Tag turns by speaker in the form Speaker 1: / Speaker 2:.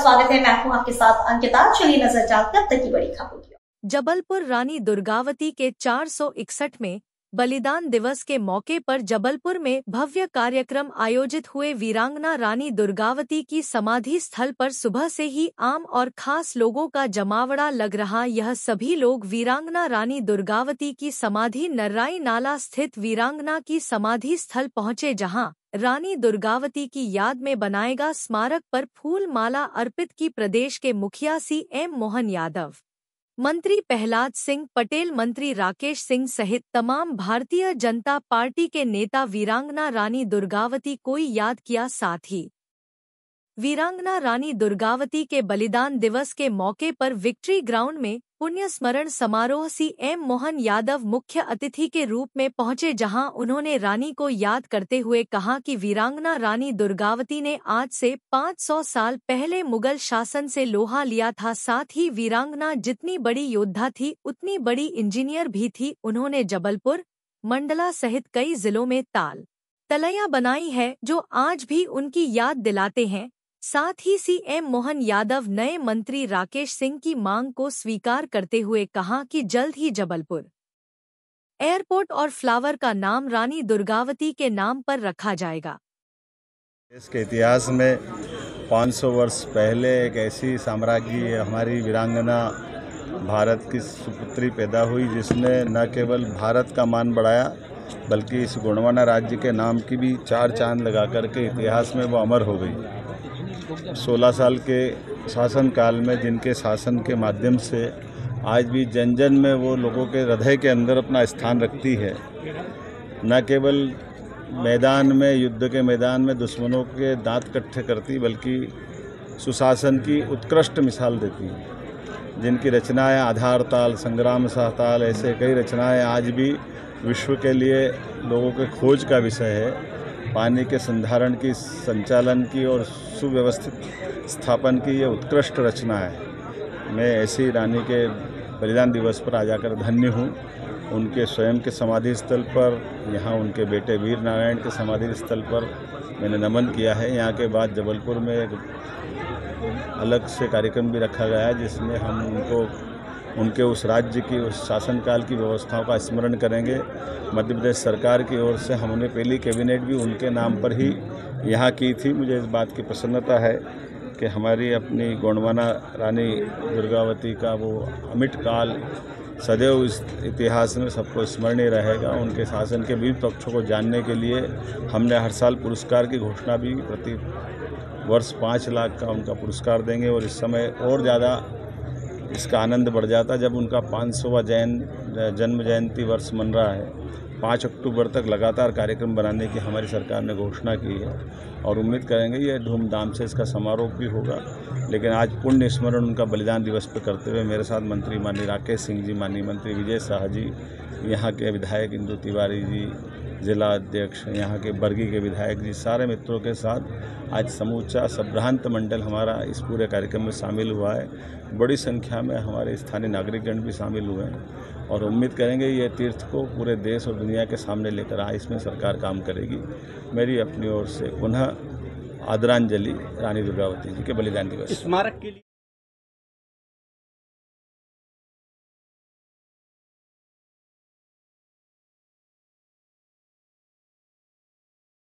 Speaker 1: स्वागत है। मैं हूं आपके साथ अंकिता। चलिए नजर डालते हैं अब तक की बड़ी खबरों की।
Speaker 2: जबलपुर रानी दुर्गावती के 461वें बलिदान दिवस के मौके पर जबलपुर में भव्य कार्यक्रम आयोजित हुए। वीरांगना रानी दुर्गावती की समाधि स्थल पर सुबह से ही आम और खास लोगों का जमावड़ा लग रहा। यह सभी लोग वीरांगना रानी दुर्गावती की समाधि नर्राई नाला स्थित वीरांगना की समाधि स्थल पहुंचे, जहां रानी दुर्गावती की याद में बनाएगा स्मारक पर फूल माला अर्पित की। प्रदेश के मुखिया CM मोहन यादव, मंत्री प्रहलाद सिंह पटेल, मंत्री राकेश सिंह सहित तमाम भारतीय जनता पार्टी के नेता वीरांगना रानी दुर्गावती को याद किया। साथ ही वीरांगना रानी दुर्गावती के बलिदान दिवस के मौके पर विक्ट्री ग्राउंड में पुण्य स्मरण समारोह CM मोहन यादव मुख्य अतिथि के रूप में पहुंचे, जहां उन्होंने रानी को याद करते हुए कहा कि वीरांगना रानी दुर्गावती ने आज से 500 साल पहले मुगल शासन से लोहा लिया था। साथ ही वीरांगना जितनी बड़ी योद्धा थी उतनी बड़ी इंजीनियर भी थी। उन्होंने जबलपुर, मंडला सहित कई जिलों में ताल तलैया बनाई है जो आज भी उनकी याद दिलाते हैं। साथ ही CM मोहन यादव नए मंत्री राकेश सिंह की मांग को स्वीकार करते हुए कहा कि जल्द ही जबलपुर एयरपोर्ट और फ्लावर का नाम रानी दुर्गावती के नाम पर रखा जाएगा।
Speaker 3: इसके इतिहास में 500 वर्ष पहले एक ऐसी साम्राज्ञी हमारी वीरांगना भारत की सुपुत्री पैदा हुई, जिसने न केवल भारत का मान बढ़ाया बल्कि इस गोंडवाना राज्य के नाम की भी 4 चांद लगा करके इतिहास में वो अमर हो गई। 16 साल के शासन काल में जिनके शासन के माध्यम से आज भी जन जन में वो लोगों के हृदय के अंदर अपना स्थान रखती है। न केवल मैदान में, युद्ध के मैदान में दुश्मनों के दांत कट्ठे करती, बल्कि सुशासन की उत्कृष्ट मिसाल देती है। जिनकी रचनाएं आधार ताल, संग्राम सहताल, ऐसे कई रचनाएं आज भी विश्व के लिए लोगों के खोज का विषय है। पानी के संधारण की, संचालन की और सुव्यवस्थित स्थापन की ये उत्कृष्ट रचना है। मैं ऐसी रानी के बलिदान दिवस पर आ जाकर धन्य हूँ। उनके स्वयं के समाधि स्थल पर, यहाँ उनके बेटे वीर नारायण के समाधि स्थल पर मैंने नमन किया है। यहाँ के बाद जबलपुर में एक अलग से कार्यक्रम भी रखा गया है, जिसमें हम उनके उस राज्य की, उस शासनकाल की व्यवस्थाओं का स्मरण करेंगे। मध्य प्रदेश सरकार की ओर से हमने पहली कैबिनेट भी उनके नाम पर ही यहाँ की थी। मुझे इस बात की प्रसन्नता है कि हमारी अपनी गोंडवाना रानी दुर्गावती का वो अमिट काल सदैव इस इतिहास में सबको स्मरणीय रहेगा। उनके शासन के विविध पक्षों को जानने के लिए हमने हर साल पुरस्कार की घोषणा भी प्रति वर्ष 5 लाख का उनका पुरस्कार देंगे। और इस समय और ज़्यादा इसका आनंद बढ़ जाता जब उनका 500वां जन्म जयंती वर्ष मन रहा है। 5 अक्टूबर तक लगातार कार्यक्रम बनाने की हमारी सरकार ने घोषणा की है और उम्मीद करेंगे ये धूमधाम से इसका समारोह भी होगा। लेकिन आज पुण्य स्मरण उनका बलिदान दिवस पर करते हुए मेरे साथ मंत्री माननीय राकेश सिंह जी, माननीय मंत्री विजय शाह जी, यहाँ के विधायक इंदु तिवारी जी, जिला अध्यक्ष, यहाँ के बरगी के विधायक जी, सारे मित्रों के साथ आज समूचा संभ्रांत मंडल हमारा इस पूरे कार्यक्रम में शामिल हुआ है। बड़ी संख्या में हमारे स्थानीय नागरिकगण भी शामिल हुए हैं और उम्मीद करेंगे ये तीर्थ को पूरे देश और दुनिया के सामने लेकर आए, इसमें सरकार काम करेगी। मेरी अपनी ओर से पुनः आदरांजलि रानी दुर्गावती जी के बलिदान दिवस स्मारक के लिए।